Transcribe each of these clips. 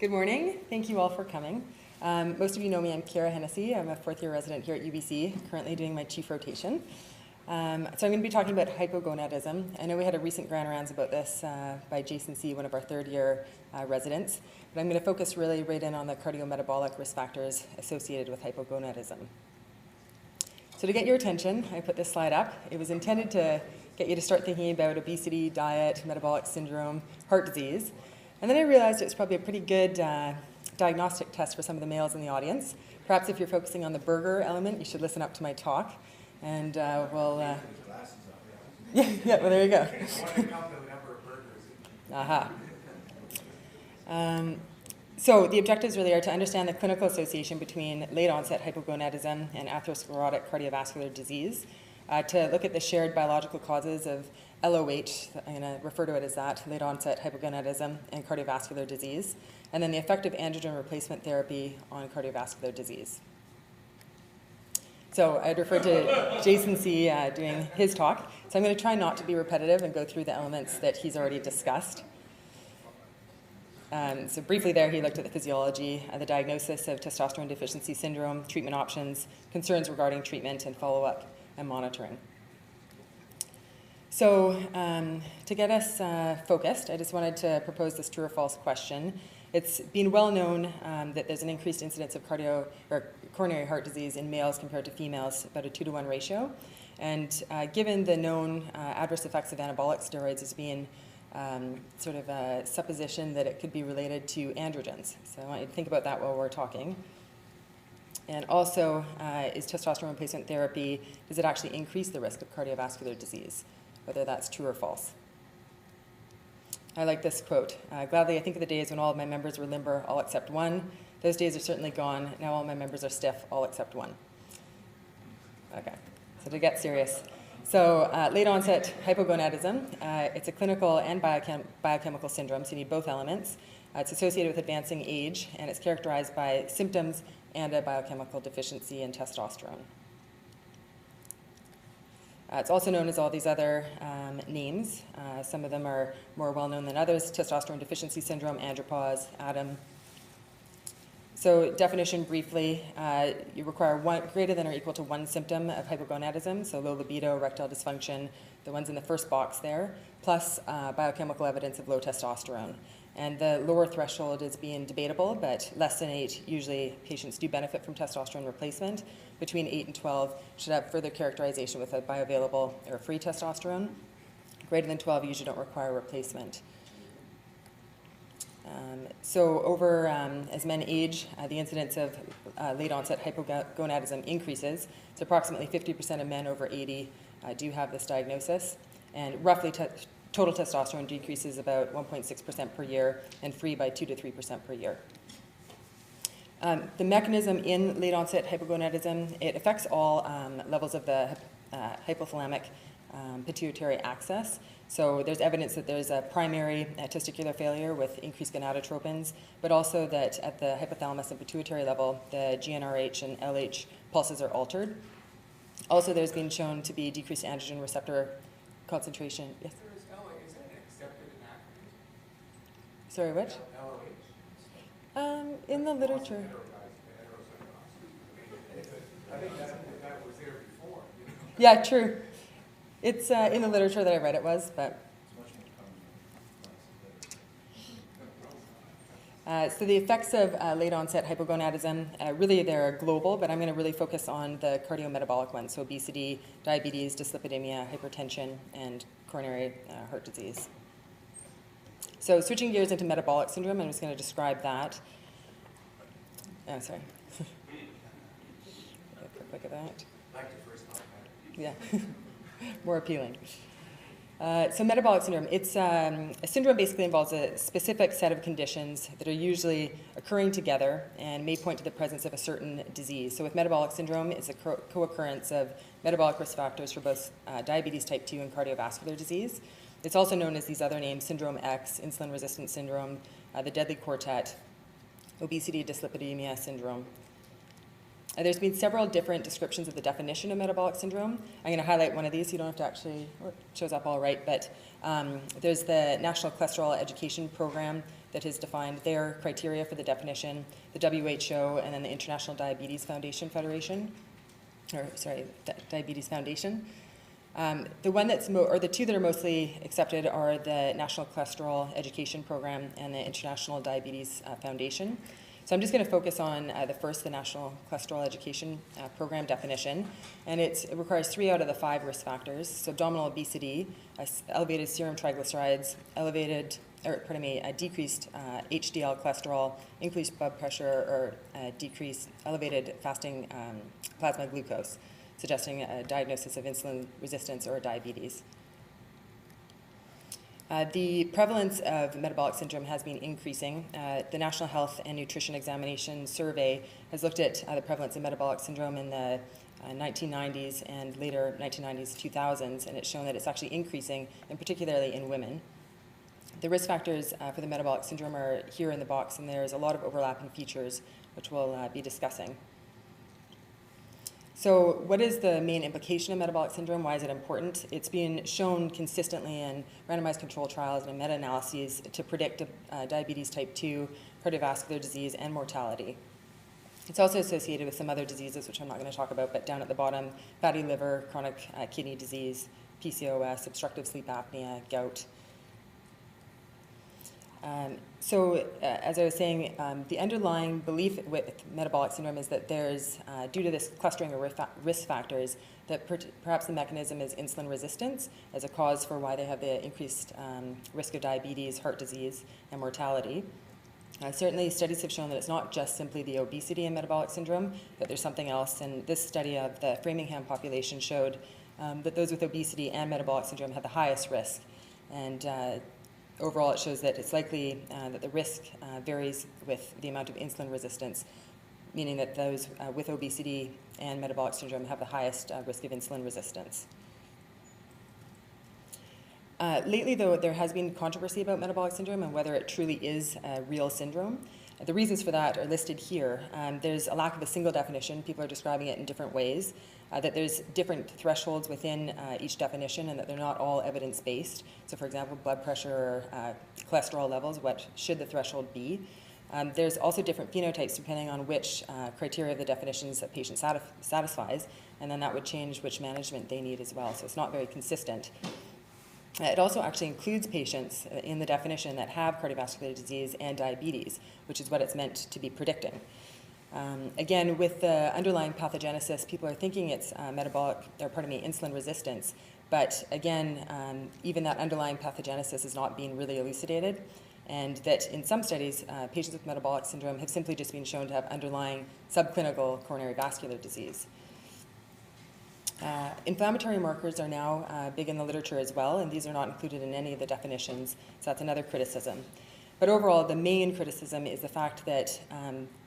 Good morning. Thank you all for coming. Most of you know me. I'm Kiara Hennessey. I'm a fourth-year resident here at UBC, currently doing my chief rotation. So I'm going to be talking about hypogonadism. I know we had a recent grand rounds about this by Jason C., one of our third-year residents, but I'm going to focus really right in on the cardiometabolic risk factors associated with hypogonadism. So to get your attention, I put this slide up. It was intended to get you to start thinking about obesity, diet, metabolic syndrome, heart disease. And then I realized it was probably a pretty good diagnostic test for some of the males in the audience. Perhaps if you're focusing on the burger element, you should listen up to my talk. And we'll... yeah, well, there you go. Aha. So the objectives really are to understand the clinical association between late-onset hypogonadism and atherosclerotic cardiovascular disease, to look at the shared biological causes of LOH, I'm going to refer to it as that, late-onset hypogonadism and cardiovascular disease, and then the effect of androgen replacement therapy on cardiovascular disease. So I'd refer to Jason C. Doing his talk, so I'm going to try not to be repetitive and go through the elements that he's already discussed. So briefly there, he looked at the physiology, the diagnosis of testosterone deficiency syndrome, treatment options, concerns regarding treatment, and follow-up and monitoring. So to get us focused, I just wanted to propose this true or false question. It's been well known that there's an increased incidence of coronary heart disease in males compared to females, about a 2-to-1 ratio. And given the known adverse effects of anabolic steroids as being sort of a supposition that it could be related to androgens. So I want you to think about that while we're talking. And also, is testosterone replacement therapy, does it actually increase the risk of cardiovascular disease? Whether that's true or false. I like this quote. Gladly, I think of the days when all of my members were limber, all except one. Those days are certainly gone. Now all my members are stiff, all except one. Okay, so to get serious. So late onset hypogonadism, it's a clinical and biochemical syndrome, so you need both elements. It's associated with advancing age, and it's characterized by symptoms and a biochemical deficiency in testosterone. It's also known as all these other names. Some of them are more well-known than others: testosterone deficiency syndrome, andropause, ADAM. So definition briefly, you require greater than or equal to one symptom of hypogonadism, so low libido, erectile dysfunction, the ones in the first box there, plus biochemical evidence of low testosterone. And the lower threshold is being debatable, but less than 8, usually patients do benefit from testosterone replacement. Between 8 and 12 should have further characterization with a bioavailable or free testosterone. Greater than 12 usually don't require replacement. So over as men age, the incidence of late-onset hypogonadism increases. So approximately 50% of men over 80 do have this diagnosis, and roughly total testosterone decreases about 1.6% per year, and free by 2 to 3% per year. The mechanism in late-onset hypogonadism, it affects all levels of the hypothalamic pituitary axis. So there's evidence that there's a primary testicular failure with increased gonadotropins, but also that at the hypothalamus and pituitary level, the GnRH and LH pulses are altered. Also, there's been shown to be decreased androgen receptor concentration. Yes? Is that an accepted acronym? Sorry, which? LOH? In the literature. I think that was there before. Yeah, true. It's in the literature that I read it was, but. So the effects of late-onset hypogonadism, really they're global, but I'm going to really focus on the cardiometabolic ones, so obesity, diabetes, dyslipidemia, hypertension, and coronary heart disease. So switching gears into metabolic syndrome, I'm just going to describe that. Oh, sorry. Quick look at that. Like the first time. Yeah, more appealing. So metabolic syndrome, it's a syndrome basically involves a specific set of conditions that are usually occurring together and may point to the presence of a certain disease. So with metabolic syndrome, it's a co-occurrence of metabolic risk factors for both diabetes type 2 and cardiovascular disease. It's also known as these other names: syndrome X, insulin-resistant syndrome, the deadly quartet, obesity, dyslipidemia syndrome. There's been several different descriptions of the definition of metabolic syndrome. I'm going to highlight one of these. You don't have to actually, it shows up all right, but there's the National Cholesterol Education Program that has defined their criteria for the definition, the WHO, and then the International Diabetes Foundation Federation, Diabetes Foundation. The one that's the two that are mostly accepted are the National Cholesterol Education Program and the International Diabetes Foundation. So I'm just going to focus on the first, the National Cholesterol Education Program definition, and it requires 3 out of the 5 risk factors. So abdominal obesity, elevated serum triglycerides, decreased HDL cholesterol, increased blood pressure, or decreased elevated fasting plasma glucose, suggesting a diagnosis of insulin resistance or diabetes. The prevalence of metabolic syndrome has been increasing. The National Health and Nutrition Examination Survey has looked at the prevalence of metabolic syndrome in the 1990s and later 1990s, 2000s, and it's shown that it's actually increasing, and particularly in women. The risk factors for the metabolic syndrome are here in the box, and there's a lot of overlapping features, which we'll be discussing. So what is the main implication of metabolic syndrome? Why is it important? It's been shown consistently in randomized control trials and meta-analyses to predict diabetes type 2, cardiovascular disease, and mortality. It's also associated with some other diseases, which I'm not going to talk about, but down at the bottom, fatty liver, chronic kidney disease, PCOS, obstructive sleep apnea, gout. As I was saying, the underlying belief with metabolic syndrome is that there's, due to this clustering of risk factors, that perhaps the mechanism is insulin resistance as a cause for why they have the increased risk of diabetes, heart disease, and mortality. Certainly, studies have shown that it's not just simply the obesity and metabolic syndrome, that there's something else, and this study of the Framingham population showed that those with obesity and metabolic syndrome had the highest risk, and overall, it shows that it's likely that the risk varies with the amount of insulin resistance, meaning that those with obesity and metabolic syndrome have the highest risk of insulin resistance. Lately, though, there has been controversy about metabolic syndrome and whether it truly is a real syndrome. The reasons for that are listed here. There's a lack of a single definition. People are describing it in different ways. That there's different thresholds within each definition and that they're not all evidence-based. So for example, blood pressure or cholesterol levels, what should the threshold be? There's also different phenotypes depending on which criteria of the definitions a patient satisfies, and then that would change which management they need as well. So it's not very consistent. It also actually includes patients in the definition that have cardiovascular disease and diabetes, which is what it's meant to be predicting. Again, with the underlying pathogenesis, people are thinking it's insulin resistance, but again, even that underlying pathogenesis is not being really elucidated, and that in some studies, patients with metabolic syndrome have simply just been shown to have underlying subclinical coronary vascular disease. Inflammatory markers are now big in the literature as well, and these are not included in any of the definitions, so that's another criticism. But overall, the main criticism is the fact that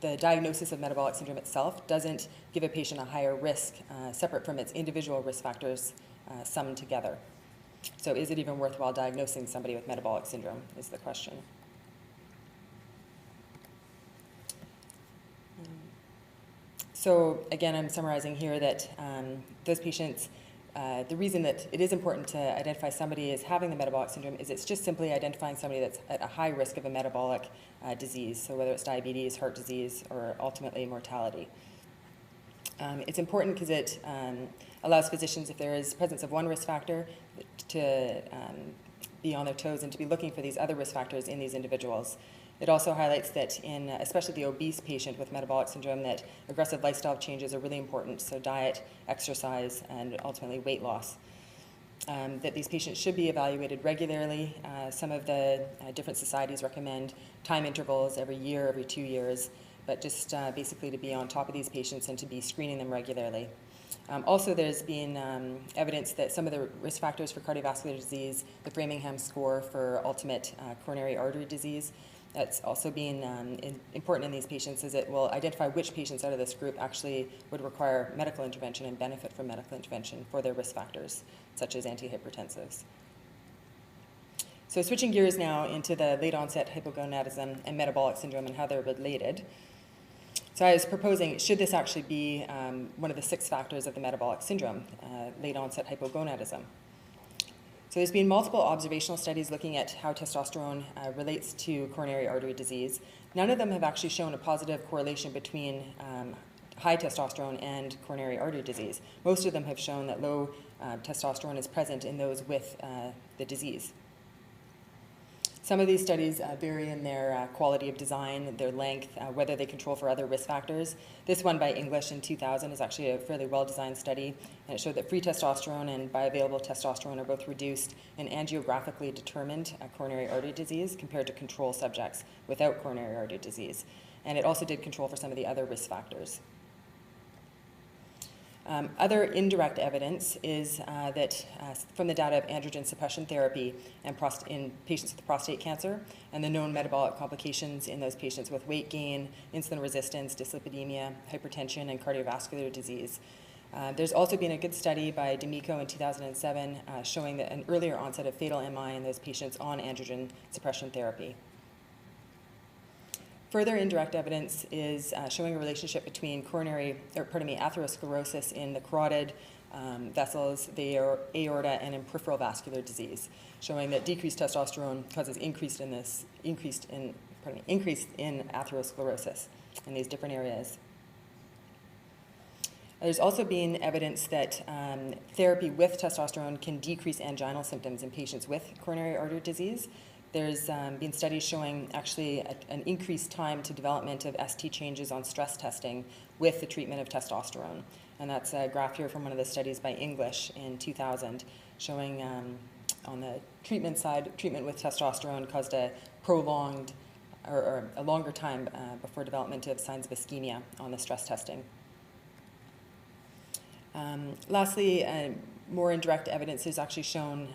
the diagnosis of metabolic syndrome itself doesn't give a patient a higher risk separate from its individual risk factors summed together. So is it even worthwhile diagnosing somebody with metabolic syndrome is the question. So again, I'm summarizing here that those patients, the reason that it is important to identify somebody as having the metabolic syndrome is it's just simply identifying somebody that's at a high risk of a metabolic disease, so whether it's diabetes, heart disease, or ultimately mortality. It's important because it allows physicians, if there is presence of one risk factor, to be on their toes and to be looking for these other risk factors in these individuals. It also highlights that in especially the obese patient with metabolic syndrome that aggressive lifestyle changes are really important, so diet, exercise, and ultimately weight loss. That these patients should be evaluated regularly. Some of the different societies recommend time intervals every year, every 2 years, but just basically to be on top of these patients and to be screening them regularly. Also, there's been evidence that some of the risk factors for cardiovascular disease, the Framingham score for ultimate coronary artery disease, that's also been important in these patients, as it will identify which patients out of this group actually would require medical intervention and benefit from medical intervention for their risk factors, such as antihypertensives. So switching gears now into the late onset hypogonadism and metabolic syndrome and how they're related. So I was proposing, should this actually be one of the 6 factors of the metabolic syndrome, late onset hypogonadism? So there's been multiple observational studies looking at how testosterone relates to coronary artery disease. None of them have actually shown a positive correlation between high testosterone and coronary artery disease. Most of them have shown that low testosterone is present in those with the disease. Some of these studies vary in their quality of design, their length, whether they control for other risk factors. This one by English in 2000 is actually a fairly well-designed study, and it showed that free testosterone and bioavailable testosterone are both reduced in angiographically determined coronary artery disease compared to control subjects without coronary artery disease. And it also did control for some of the other risk factors. Other indirect evidence is that from the data of androgen suppression therapy and in patients with prostate cancer and the known metabolic complications in those patients with weight gain, insulin resistance, dyslipidemia, hypertension, and cardiovascular disease. There's also been a good study by D'Amico in 2007 showing that an earlier onset of fatal MI in those patients on androgen suppression therapy. Further indirect evidence is showing a relationship between atherosclerosis in the carotid vessels, the aorta, and in peripheral vascular disease, showing that decreased testosterone causes increase in atherosclerosis in these different areas. There's also been evidence that therapy with testosterone can decrease anginal symptoms in patients with coronary artery disease. There's been studies showing actually an increased time to development of ST changes on stress testing with the treatment of testosterone. And that's a graph here from one of the studies by English in 2000, showing on the treatment side, treatment with testosterone caused a prolonged or a longer time before development of signs of ischemia on the stress testing. Lastly, more indirect evidence is actually shown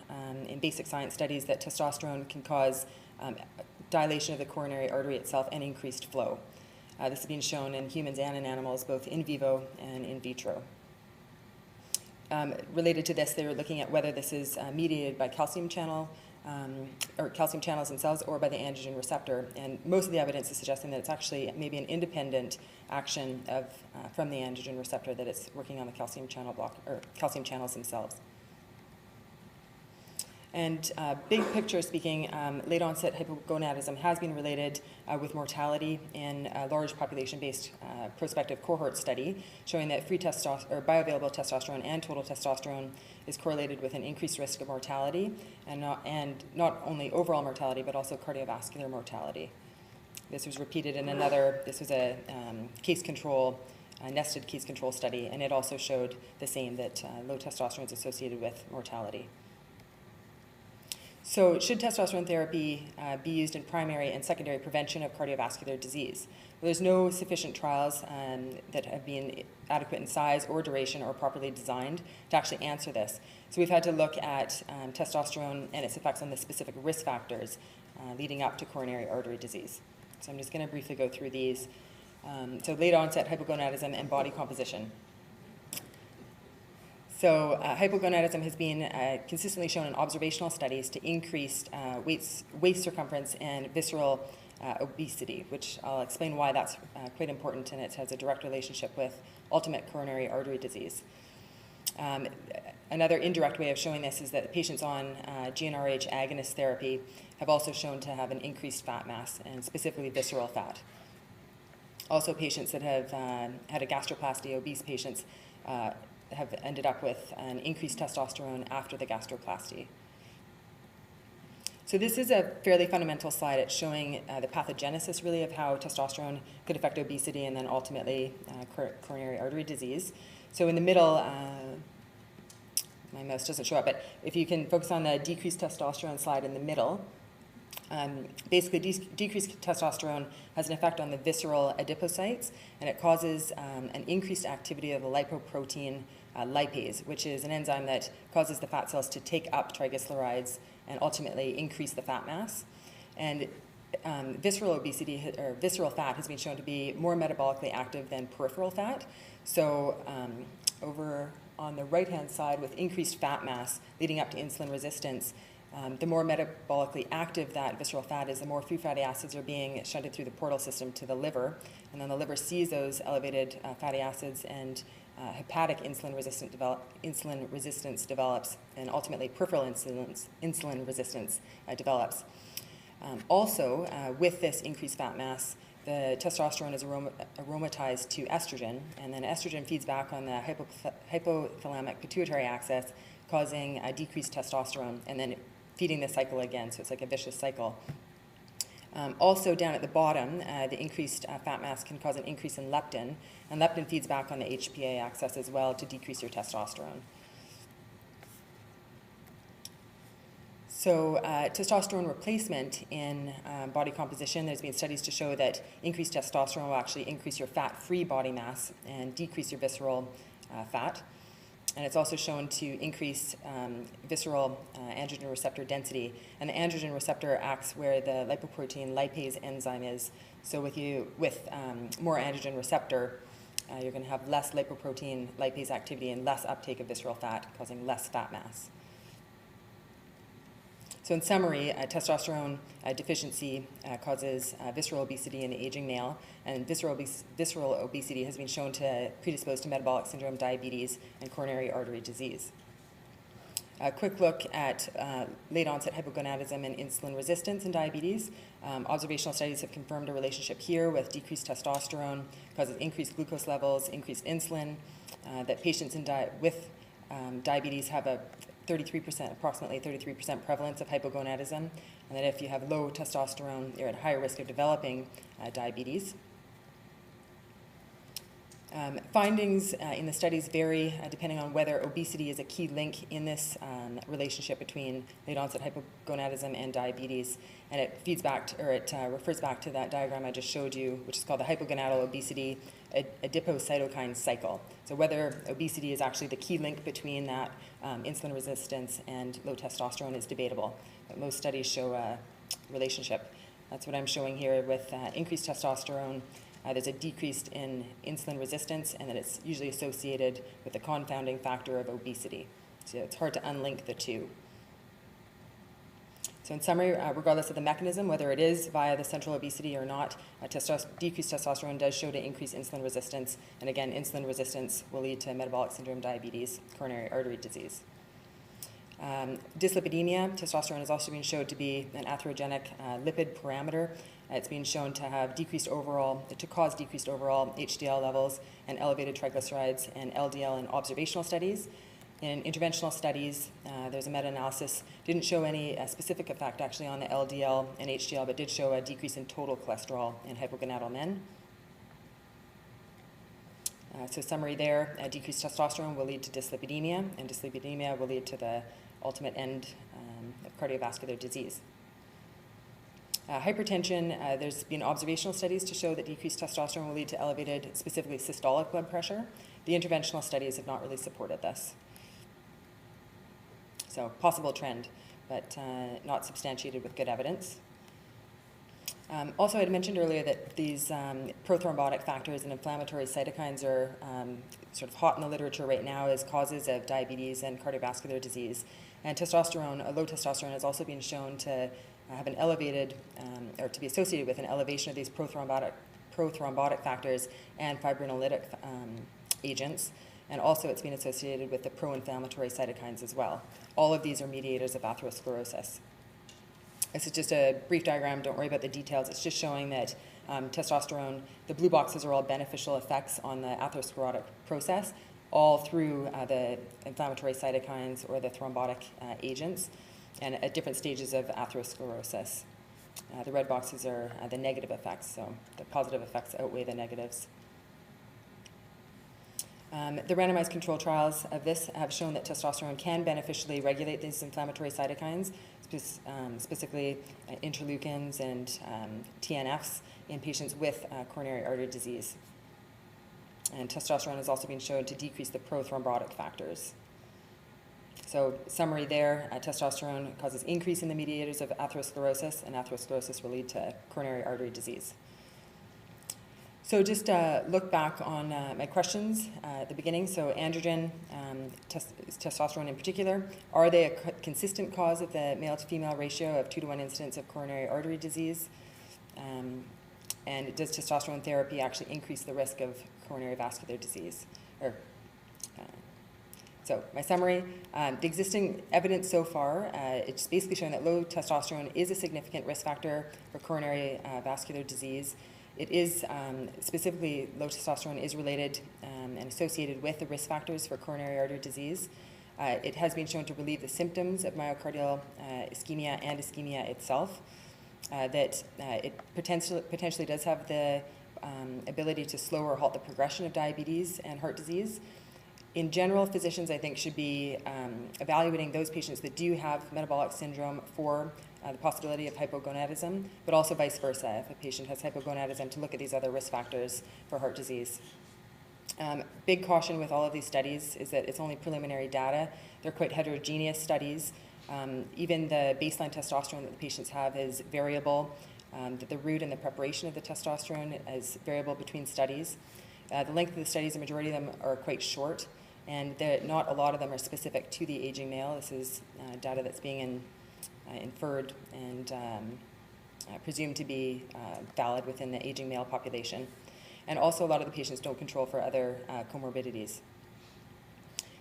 in basic science studies that testosterone can cause dilation of the coronary artery itself and increased flow. This has been shown in humans and in animals, both in vivo and in vitro. Related to this, they were looking at whether this is mediated by calcium channels themselves or by the androgen receptor. And most of the evidence is suggesting that it's actually maybe an independent action from the androgen receptor, that it's working on the calcium channels themselves. And big picture speaking, late onset hypogonadism has been related with mortality in a large population-based prospective cohort study showing that bioavailable testosterone and total testosterone is correlated with an increased risk of mortality, and not only overall mortality but also cardiovascular mortality. This was repeated in this was a nested case control study, and it also showed the same, that low testosterone is associated with mortality. So should testosterone therapy be used in primary and secondary prevention of cardiovascular disease? Well, there's no sufficient trials that have been adequate in size or duration or properly designed to actually answer this. So we've had to look at testosterone and its effects on the specific risk factors leading up to coronary artery disease. So I'm just going to briefly go through these. So late onset hypogonadism and body composition. So hypogonadism has been consistently shown in observational studies to increase waist circumference and visceral obesity, which I'll explain why that's quite important, and it has a direct relationship with ultimate coronary artery disease. Another indirect way of showing this is that patients on GnRH agonist therapy have also shown to have an increased fat mass, and specifically visceral fat. Also, patients that have had a gastroplasty, obese patients, have ended up with an increased testosterone after the gastroplasty. So this is a fairly fundamental slide. It's showing the pathogenesis, really, of how testosterone could affect obesity and then ultimately coronary artery disease. So in the middle, my mouse doesn't show up, but if you can focus on the decreased testosterone slide in the middle, basically decreased testosterone has an effect on the visceral adipocytes, and it causes an increased activity of the lipoprotein lipase, which is an enzyme that causes the fat cells to take up triglycerides and ultimately increase the fat mass. And visceral obesity, or visceral fat, has been shown to be more metabolically active than peripheral fat. So over on the right-hand side, with increased fat mass leading up to insulin resistance, The more metabolically active that visceral fat is, the more free fatty acids are being shunted through the portal system to the liver, and then the liver sees those elevated fatty acids, and hepatic insulin resistance develops, and ultimately peripheral insulin resistance develops. Also, with this increased fat mass, the testosterone is aromatized to estrogen, and then estrogen feeds back on the hypothalamic pituitary axis, causing a decreased testosterone, and then feeding the cycle again, so it's like a vicious cycle. Also down at the bottom, the increased fat mass can cause an increase in leptin, and leptin feeds back on the HPA axis as well to decrease your testosterone. So testosterone replacement in body composition, there's been studies to show that increased testosterone will actually increase your fat-free body mass and decrease your visceral fat. And it's also shown to increase visceral androgen receptor density. And the androgen receptor acts where the lipoprotein lipase enzyme is. So with more androgen receptor, you're going to have less lipoprotein lipase activity and less uptake of visceral fat, causing less fat mass. So in summary, testosterone deficiency causes visceral obesity in the aging male, and visceral obesity has been shown to predispose to metabolic syndrome, diabetes, and coronary artery disease. A quick look at late onset hypogonadism and insulin resistance in diabetes. Observational studies have confirmed a relationship here with decreased testosterone causes increased glucose levels, increased insulin, that patients with diabetes have a approximately 33% prevalence of hypogonadism, and that if you have low testosterone, you're at higher risk of developing diabetes. Findings in the studies vary depending on whether obesity is a key link in this relationship between late onset hypogonadism and diabetes, and it feeds back to, or it refers back to that diagram I just showed you, which is called the hypogonadal obesity adipocytokine cycle. So whether obesity is actually the key link between that insulin resistance and low testosterone is debatable, but most studies show a relationship. That's what I'm showing here with increased testosterone. There's a decrease in insulin resistance, and that it's usually associated with the confounding factor of obesity. So it's hard to unlink the two. So in summary, regardless of the mechanism, whether it is via the central obesity or not, decreased testosterone does show to increase insulin resistance, and again, insulin resistance will lead to metabolic syndrome, diabetes, coronary artery disease. Dyslipidemia, testosterone has also been shown to be an atherogenic lipid parameter. It's been shown to cause decreased overall HDL levels and elevated triglycerides and LDL in observational studies. In interventional studies, there's a meta-analysis, didn't show any specific effect actually on the LDL and HDL, but did show a decrease in total cholesterol in hypogonadal men. So summary there, decreased testosterone will lead to dyslipidemia, and dyslipidemia will lead to the ultimate end of cardiovascular disease. Hypertension, there's been observational studies to show that decreased testosterone will lead to elevated, specifically systolic blood pressure. The interventional studies have not really supported this. So possible trend, but not substantiated with good evidence. Also, I had mentioned earlier that these prothrombotic factors and inflammatory cytokines are sort of hot in the literature right now as causes of diabetes and cardiovascular disease. And testosterone, low testosterone, has also been shown to have an elevated, or to be associated with an elevation of these prothrombotic factors and fibrinolytic agents. And also it's been associated with the pro-inflammatory cytokines as well. All of these are mediators of atherosclerosis. This is just a brief diagram, don't worry about the details. It's just showing that testosterone, the blue boxes are all beneficial effects on the atherosclerotic process, all through the inflammatory cytokines or the thrombotic agents, and at different stages of atherosclerosis. The red boxes are the negative effects, so the positive effects outweigh the negatives. The randomized control trials of this have shown that testosterone can beneficially regulate these inflammatory cytokines, specifically interleukins and TNFs in patients with coronary artery disease. And testosterone has also been shown to decrease the prothrombotic factors. So summary there, testosterone causes increase in the mediators of atherosclerosis, and atherosclerosis will lead to coronary artery disease. So just look back on my questions at the beginning. So androgen, testosterone in particular, are they a consistent cause of the male to female ratio of 2-to-1 incidence of coronary artery disease? And does testosterone therapy actually increase the risk of coronary vascular disease? So my summary, the existing evidence so far, it's basically showing that low testosterone is a significant risk factor for coronary vascular disease. It is, specifically, low testosterone is related and associated with the risk factors for coronary artery disease. It has been shown to relieve the symptoms of myocardial ischemia and ischemia itself. That it potentially does have the ability to slow or halt the progression of diabetes and heart disease. In general, physicians, I think, should be evaluating those patients that do have metabolic syndrome for the possibility of hypogonadism, but also vice versa. If a patient has hypogonadism, to look at these other risk factors for heart disease. Big caution with all of these studies is that it's only preliminary data. They're quite heterogeneous studies. Even the baseline testosterone that the patients have is variable. That the route and the preparation of the testosterone is variable between studies. The length of the studies, the majority of them are quite short, and not a lot of them are specific to the aging male. This is data that's being inferred and presumed to be valid within the aging male population. And also a lot of the patients don't control for other comorbidities.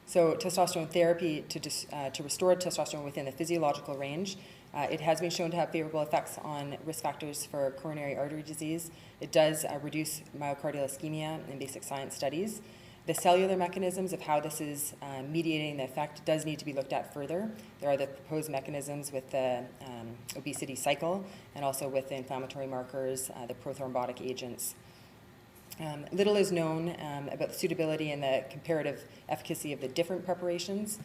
So testosterone therapy to restore testosterone within the physiological range, it has been shown to have favorable effects on risk factors for coronary artery disease. It does reduce myocardial ischemia in basic science studies. The cellular mechanisms of how this is mediating the effect does need to be looked at further. There are the proposed mechanisms with the obesity cycle and also with the inflammatory markers, the prothrombotic agents. Little is known about the suitability and the comparative efficacy of the different preparations,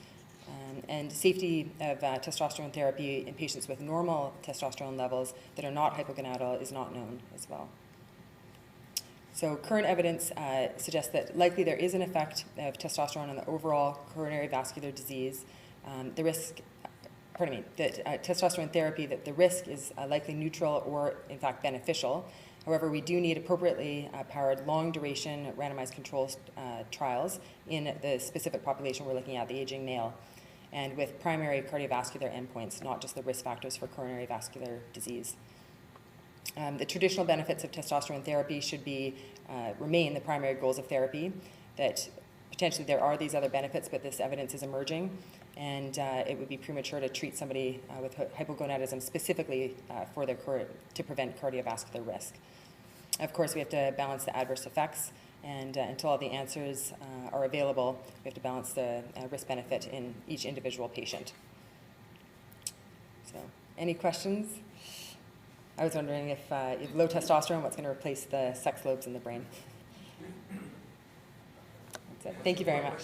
and safety of testosterone therapy in patients with normal testosterone levels that are not hypogonadal is not known as well. So current evidence suggests that likely there is an effect of testosterone on the overall coronary vascular disease. That testosterone therapy, that the risk is likely neutral or in fact beneficial. However, we do need appropriately powered long-duration randomized control trials in the specific population we're looking at, the aging male, and with primary cardiovascular endpoints, not just the risk factors for coronary vascular disease. The traditional benefits of testosterone therapy should remain the primary goals of therapy, that potentially there are these other benefits, but this evidence is emerging, and it would be premature to treat somebody with hypogonadism specifically to prevent cardiovascular risk. Of course, we have to balance the adverse effects, and until all the answers are available, we have to balance the risk-benefit in each individual patient. So, any questions? I was wondering if low testosterone, what's going to replace the sex lobes in the brain? That's it. Thank you very much.